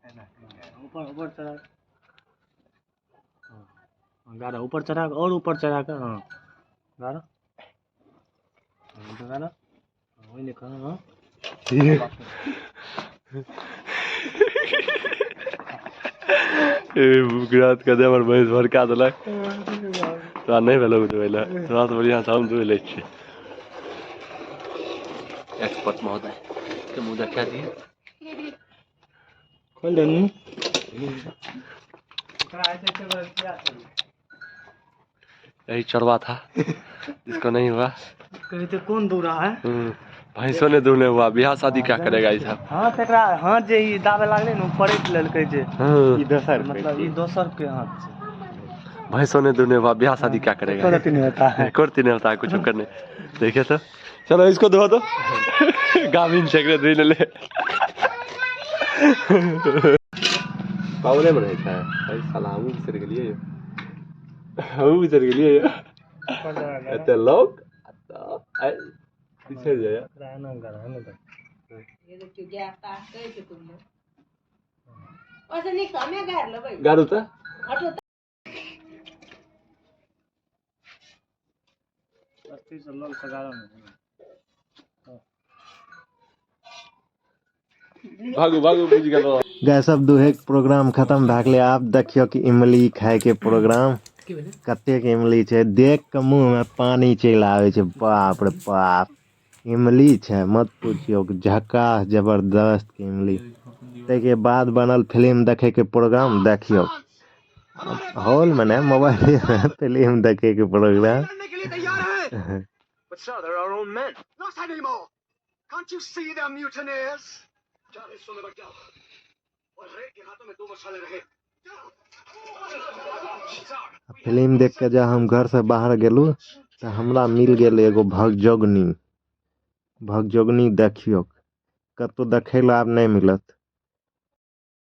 ऊपर ऊपर चढ़ा, गाड़ा ऊपर चढ़ा और ऊपर चढ़ा कर, हाँ गाड़ा गाड़ा वही लिखा है। हाँ गुजरात का देवर भैंस भड़का देलक तोरा नहीं भेलो उठबै लए, तोरा से बढ़िया से हम धोइ लै छियै। एक्सपर्ट महोदय के मुंह देखा दिए, खोल दे मुंह। यही चढ़वा था जिसको नहीं हुआ। कहते कौन दूरा है? भैंसों ने दूने हुआ, ब्याह शादी क्या करेगा ये सब। हाँ तेरा हाथ जे ई दाबे लागले न पलट लेलकै जे, हाँ। ई दोसर मतलब ई दोसर के हाथ से। भैंसों ने दूने हुआ, ब्याह शादी क्या करेगा। करती नहीं होता है, करती नहीं होता है कुछ करने। देखे तो चलो इसको धो दो। गाभिन चेक धो ले। पावले में रहता है भाई, साला हम बिसर गेलिए, हम बिसर गेलिए। एते लोग बिसर जाए रहना घर तो ये देखियो गैस तास कह के तुम ओसे नहीं कमे गार लेबै गाड़ू तो हटो 80 से लोग सगारो में भागू भागू बुझ गेलो। गैस अब दुहे के प्रोग्राम खत्म भए गेलै। आब देखियो कि इमली खाए के प्रोग्राम कतेक इमली छै, देख के मुंह में पानी चलि आवे छै। बाप रे बाप, इमली छै मत पूछियो, झक्कास जबरदस्त इमली। ताके बाद बनल फिल्म देखे के प्रोग्राम, देखियो हॉल में ने मोबाइल में फिल्म देखे के programme. But sir, they're our own men. Not anymore. Can't you see they're mutineers? Film देख के जब हम घर से बाहर गेलू तो हमरा मिल गेल एगो भगजोगनी। भगजोगनी देखियो कतो देखे ला आब नहीं मिलत।